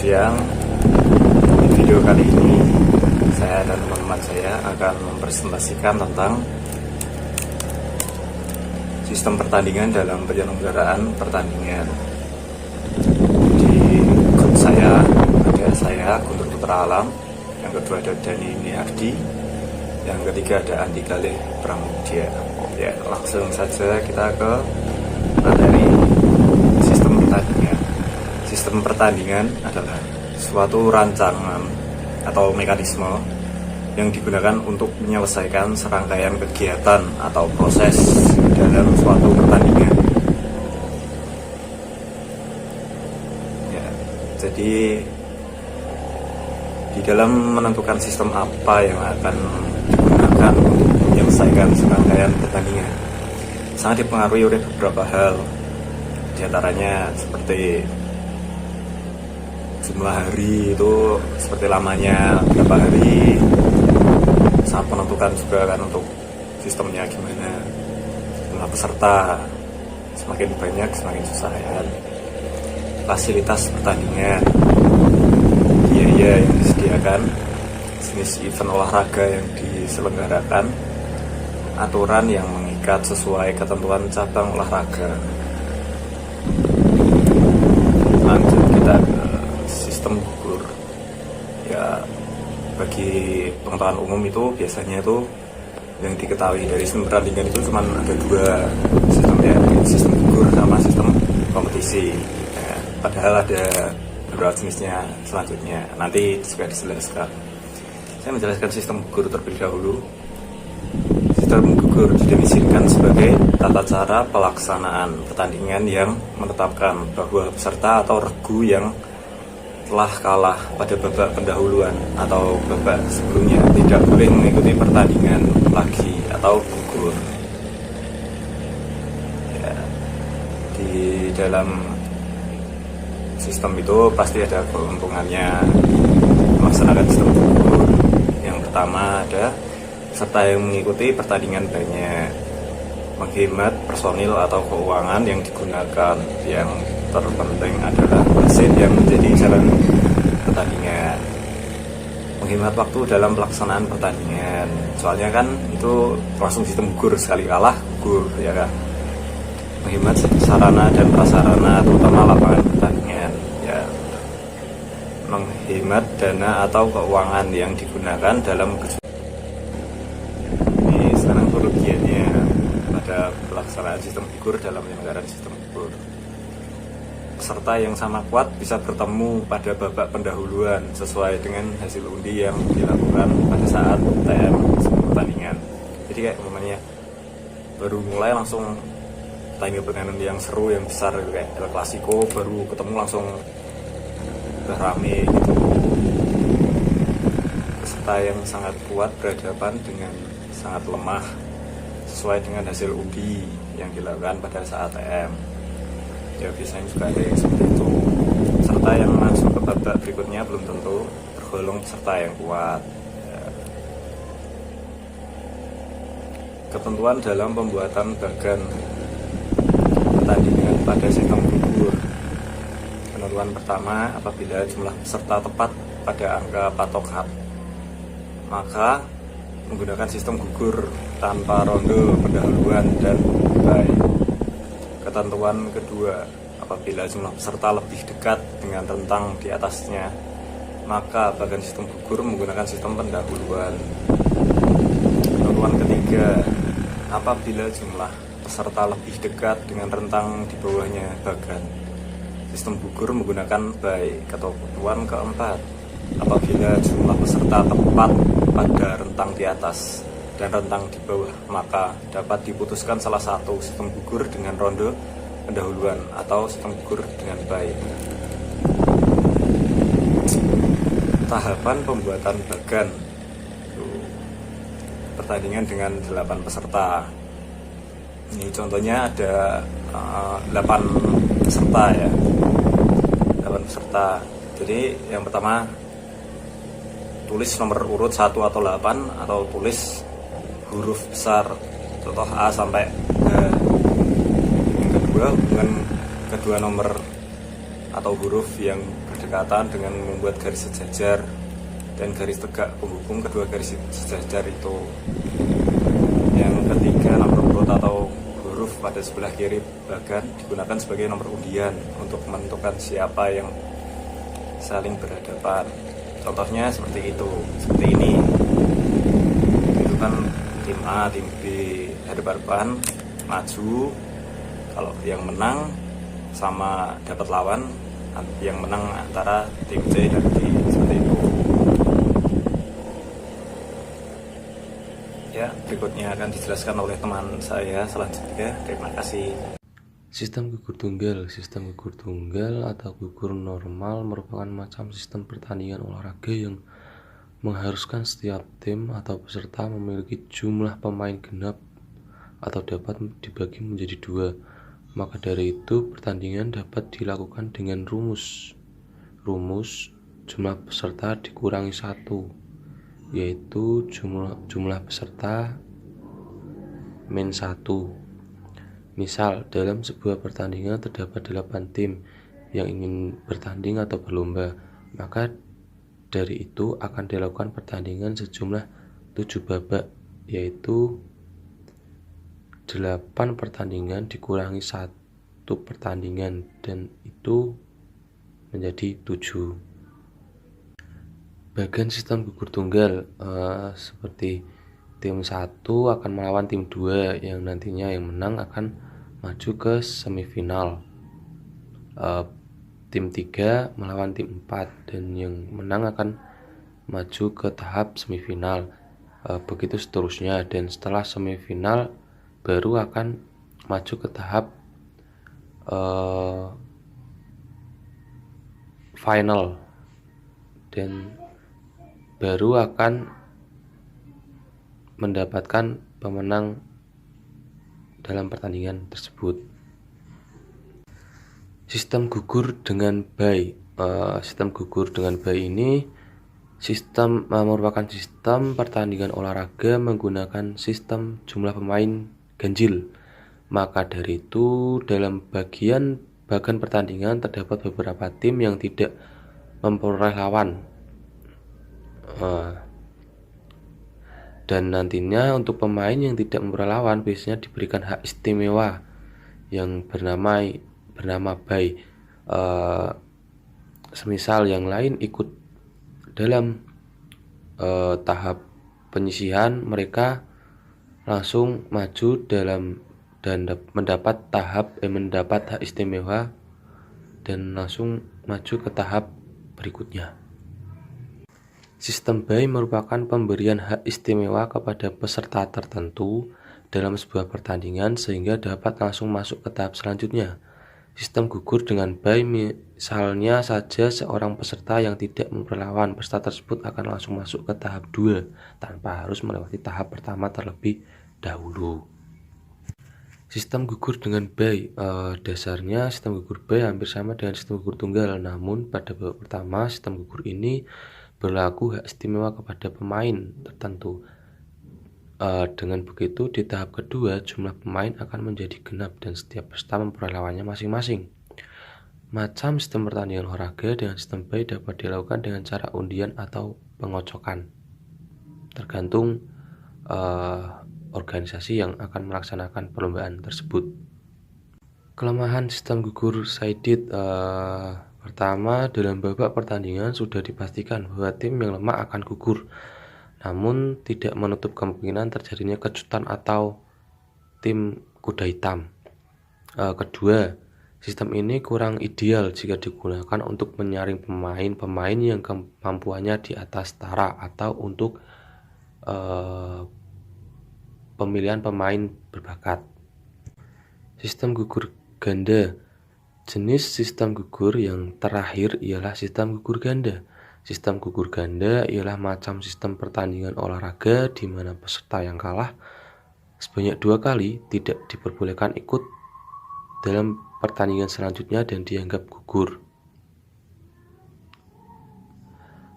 siang. Di video kali ini saya dan teman-teman saya akan mempresentasikan tentang sistem pertandingan dalam penyelenggaraan pertandingan. Di grup saya ada saya Guntur Putra Alam, yang kedua ada Dani Niardi, yang ketiga ada Andi Galih Pramudia. Ya, langsung saja kita ke materi sistem pertandingan. Sistem pertandingan adalah suatu rancangan atau mekanisme yang digunakan untuk menyelesaikan serangkaian kegiatan atau proses dalam suatu pertandingan. Ya, jadi di dalam menentukan sistem apa yang akan digunakan untuk menyelesaikan serangkaian pertandingan sangat dipengaruhi oleh beberapa hal, diantaranya seperti jumlah hari, itu seperti lamanya berapa hari, sangat menentukan juga kan untuk sistemnya gimana. Jumlah peserta semakin banyak semakin susah ya. Fasilitas pertandingan, biaya yang disediakan, jenis event olahraga yang diselenggarakan, aturan yang mengikat sesuai ketentuan cabang olahraga. Lanjut kita ke sistem gugur. Ya, bagi pengetahuan umum itu biasanya itu yang diketahui dari sistem pertandingan itu cuma ada dua sistem, ya, sistem gugur sama sistem kompetisi. Ya, padahal ada beberapa jenisnya selanjutnya, nanti juga dijelaskan. Saya menjelaskan sistem gugur terlebih dahulu. Sistem gugur didefinisikan sebagai tata cara pelaksanaan pertandingan yang menetapkan bahwa peserta atau regu yang telah kalah pada babak pendahuluan atau babak sebelumnya tidak boleh mengikuti pertandingan lagi atau gugur. Ya, di dalam sistem itu pasti ada keuntungannya melaksanakan sistem gugur. Yang pertama ada peserta yang mengikuti pertandingan banyak, menghemat personil atau keuangan yang digunakan. Yang terpenting adalah wasit yang menjadi jalan pertandingan, menghemat waktu dalam pelaksanaan pertandingan. Soalnya kan itu langsung sistem gugur, sekali kalah gugur ya kan. Menghemat sarana dan prasarana terutama lapangan pertandingan ya. Menghemat dana atau keuangan yang digunakan dalam ini sekarang kerugiannya pada pelaksanaan sistem gugur dalam penyelenggaraan sistem gugur. Peserta yang sama kuat bisa bertemu pada babak pendahuluan sesuai dengan hasil undi yang dilakukan pada saat TM pertandingan. Jadi kayak umpamanya baru mulai langsung tanya pertandingan yang seru, yang besar kayak El Clasico, baru ketemu langsung udah rame gitu. Peserta yang sangat kuat berhadapan dengan sangat lemah sesuai dengan hasil undi yang dilakukan pada saat TM. Ya, biasanya juga ada yang seperti itu. Peserta yang masuk ke babak berikutnya belum tentu tergolong peserta yang kuat ya. Ketentuan dalam pembuatan bagan pertandingan pada sistem gugur. Ketentuan pertama, apabila jumlah peserta tepat pada angka patokan, maka menggunakan sistem gugur tanpa ronde pendahuluan dan bye. Ketentuan kedua, apabila jumlah peserta lebih dekat dengan rentang di atasnya, maka bagan sistem gugur menggunakan sistem pendahuluan. Ketentuan ketiga, apabila jumlah peserta lebih dekat dengan rentang di bawahnya bagan, sistem gugur menggunakan bye. Ketentuan keempat, apabila jumlah peserta tepat pada rentang di atas dan rentang di bawah, maka dapat diputuskan salah satu sistem gugur dengan ronde pendahuluan atau sistem gugur dengan bye. Tahapan pembuatan bagan pertandingan dengan 8 peserta. Ini contohnya ada 8 peserta ya, 8 peserta. Jadi yang pertama tulis nomor urut 1 atau 8, atau tulis huruf besar, contoh A sampai H. Yang kedua, hubungan kedua nomor atau huruf yang berdekatan dengan membuat garis sejajar dan garis tegak penghubung kedua garis sejajar itu. Yang ketiga, nomor urut atau huruf pada sebelah kiri bagan digunakan sebagai nomor undian untuk menentukan siapa yang saling berhadapan. Contohnya seperti itu, seperti ini. Itu kan tim A, tim B hadapan maju. Kalau yang menang sama dapat lawan, yang menang antara tim C dan D, seperti itu. Ya, berikutnya akan dijelaskan oleh teman saya selanjutnya. Terima kasih. Sistem gugur tunggal. Sistem gugur tunggal atau gugur normal merupakan macam sistem pertandingan olahraga yang mengharuskan setiap tim atau peserta memiliki jumlah pemain genap atau dapat dibagi menjadi 2. Maka dari itu, pertandingan dapat dilakukan dengan rumus jumlah peserta dikurangi 1, yaitu jumlah peserta min 1. Misal, dalam sebuah pertandingan terdapat 8 tim yang ingin bertanding atau berlomba, maka dari itu akan dilakukan pertandingan sejumlah 7 babak, yaitu 8 pertandingan dikurangi 1 pertandingan, dan itu menjadi 7. Bagian sistem gugur tunggal seperti tim 1 akan melawan tim 2 yang nantinya yang menang akan maju ke semifinal. Tim 3 melawan tim 4 dan yang menang akan maju ke tahap semifinal. Begitu seterusnya, dan setelah semifinal baru akan maju ke tahap final dan baru akan mendapatkan pemenang dalam pertandingan tersebut. Sistem gugur dengan bye. Sistem gugur dengan bye ini merupakan sistem pertandingan olahraga menggunakan sistem jumlah pemain ganjil. Maka dari itu, dalam bagian pertandingan terdapat beberapa tim yang tidak memperoleh lawan. Dan nantinya untuk pemain yang tidak memperoleh lawan biasanya diberikan hak istimewa yang bernama bye. Semisal yang lain ikut dalam tahap penyisihan, mereka langsung maju dan mendapat hak istimewa dan langsung maju ke tahap berikutnya. Sistem bye merupakan pemberian hak istimewa kepada peserta tertentu dalam sebuah pertandingan sehingga dapat langsung masuk ke tahap selanjutnya. Sistem gugur dengan bye misalnya saja seorang peserta yang tidak memperoleh lawan, peserta tersebut akan langsung masuk ke tahap 2 tanpa harus melewati tahap pertama terlebih dahulu. Sistem gugur dengan bye, dasarnya sistem gugur bye hampir sama dengan sistem gugur tunggal, namun pada babak pertama sistem gugur ini berlaku hak istimewa kepada pemain tertentu. Dengan begitu di tahap kedua jumlah pemain akan menjadi genap dan setiap peserta memperoleh lawannya masing-masing. Macam sistem pertandingan olahraga dengan sistem bye dapat dilakukan dengan cara undian atau pengocokan, tergantung organisasi yang akan melaksanakan perlombaan tersebut. Kelemahan sistem gugur sided. Pertama, dalam babak pertandingan sudah dipastikan bahwa tim yang lemah akan gugur, namun tidak menutup kemungkinan terjadinya kejutan atau tim kuda hitam. Kedua, sistem ini kurang ideal jika digunakan untuk menyaring pemain yang kemampuannya di atas setara atau untuk pemilihan pemain berbakat. Sistem gugur ganda. Jenis sistem gugur yang terakhir ialah sistem gugur ganda. Sistem gugur ganda ialah macam sistem pertandingan olahraga di mana peserta yang kalah sebanyak 2 kali tidak diperbolehkan ikut dalam pertandingan selanjutnya dan dianggap gugur.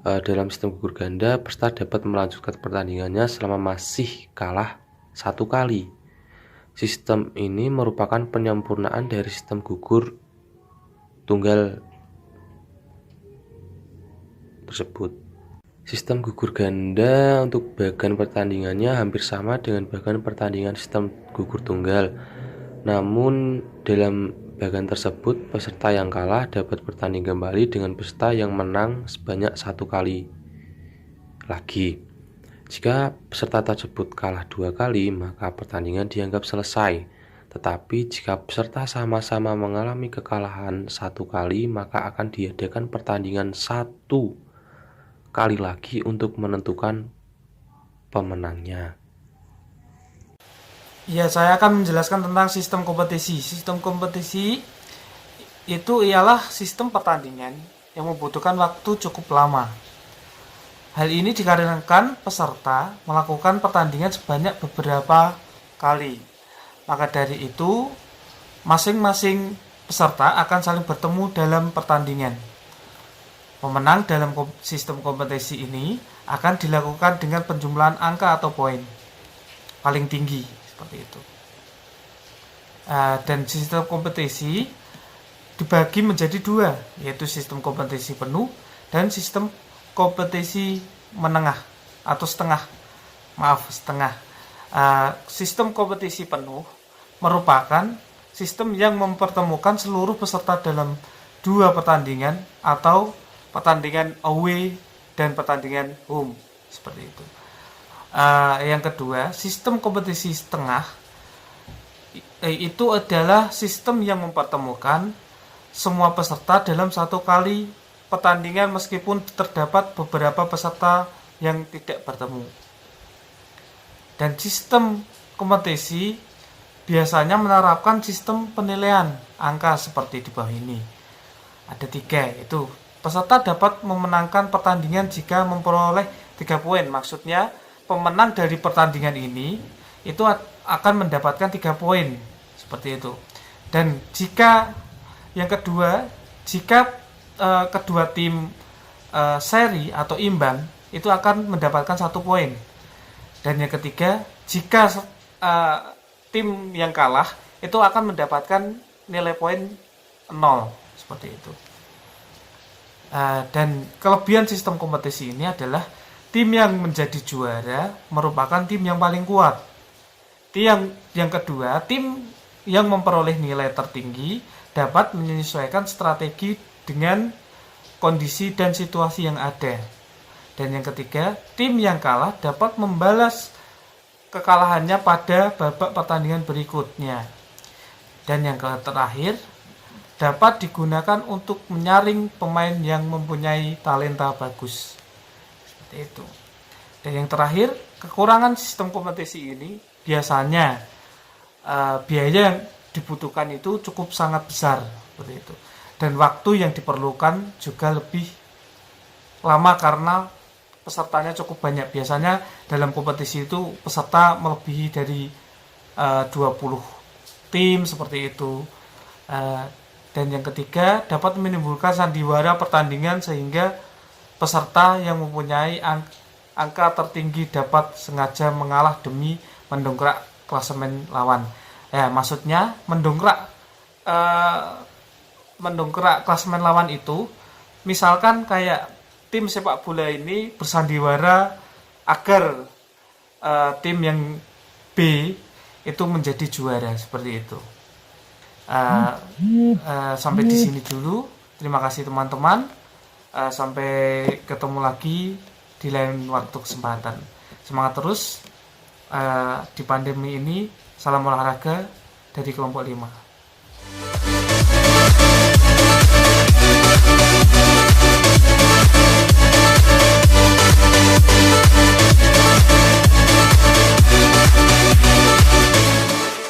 Dalam sistem gugur ganda, peserta dapat melanjutkan pertandingannya selama masih kalah 1 kali. Sistem ini merupakan penyempurnaan dari sistem gugur tunggal tersebut. Sistem gugur ganda untuk bagan pertandingannya hampir sama dengan bagan pertandingan sistem gugur tunggal. Namun dalam bagan tersebut, peserta yang kalah dapat bertanding kembali dengan peserta yang menang sebanyak 1 kali lagi. Jika peserta tersebut kalah 2 kali, maka pertandingan dianggap selesai. Tetapi jika peserta sama-sama mengalami kekalahan 1 kali, maka akan diadakan pertandingan 1 kali lagi untuk menentukan pemenangnya. Ya, saya akan menjelaskan tentang sistem kompetisi. Sistem kompetisi itu ialah sistem pertandingan yang membutuhkan waktu cukup lama. Hal ini dikarenakan peserta melakukan pertandingan sebanyak beberapa kali. Maka dari itu, masing-masing peserta akan saling bertemu dalam pertandingan. Pemenang dalam sistem kompetisi ini akan dilakukan dengan penjumlahan angka atau poin paling tinggi, seperti itu. Dan sistem kompetisi dibagi menjadi 2, yaitu sistem kompetisi penuh dan sistem kompetisi menengah atau setengah. Sistem kompetisi penuh merupakan sistem yang mempertemukan seluruh peserta dalam 2 pertandingan atau pertandingan away dan pertandingan home, seperti itu. Yang kedua, sistem kompetisi setengah itu adalah sistem yang mempertemukan semua peserta dalam 1 kali pertandingan meskipun terdapat beberapa peserta yang tidak bertemu. Dan sistem kompetisi biasanya menerapkan sistem penilaian angka seperti di bawah ini. Ada 3, yaitu peserta dapat memenangkan pertandingan jika memperoleh 3 poin. Maksudnya pemenang dari pertandingan ini itu akan mendapatkan 3 poin, seperti itu. Dan jika yang kedua, jika kedua tim seri atau imbang, itu akan mendapatkan 1 poin. Dan yang ketiga, jika tim yang kalah itu akan mendapatkan nilai poin 0, seperti itu. Dan kelebihan sistem kompetisi ini adalah tim yang menjadi juara merupakan tim yang paling kuat. Yang kedua, tim yang memperoleh nilai tertinggi dapat menyesuaikan strategi dengan kondisi dan situasi yang ada. Dan yang ketiga, tim yang kalah dapat membalas kekalahannya pada babak pertandingan berikutnya. Dan yang terakhir, dapat digunakan untuk menyaring pemain yang mempunyai talenta bagus. Seperti itu. Dan yang terakhir, kekurangan sistem kompetisi ini biasanya biaya yang dibutuhkan itu cukup sangat besar, seperti itu. Dan waktu yang diperlukan juga lebih lama karena pesertanya cukup banyak. Biasanya dalam kompetisi itu peserta melebihi dari 20 tim, seperti itu. Dan yang ketiga, dapat menimbulkan sandiwara pertandingan sehingga peserta yang mempunyai angka tertinggi dapat sengaja mengalah demi mendongkrak klasemen lawan. Ya, maksudnya mendongkrak klasemen lawan itu, misalkan kayak tim sepak bola ini bersandiwara agar tim yang B itu menjadi juara, seperti itu. Sampai di sini dulu. Terima kasih teman-teman. Sampai ketemu lagi di lain waktu kesempatan. Semangat terus di pandemi ini. Salam olahraga dari kelompok 5.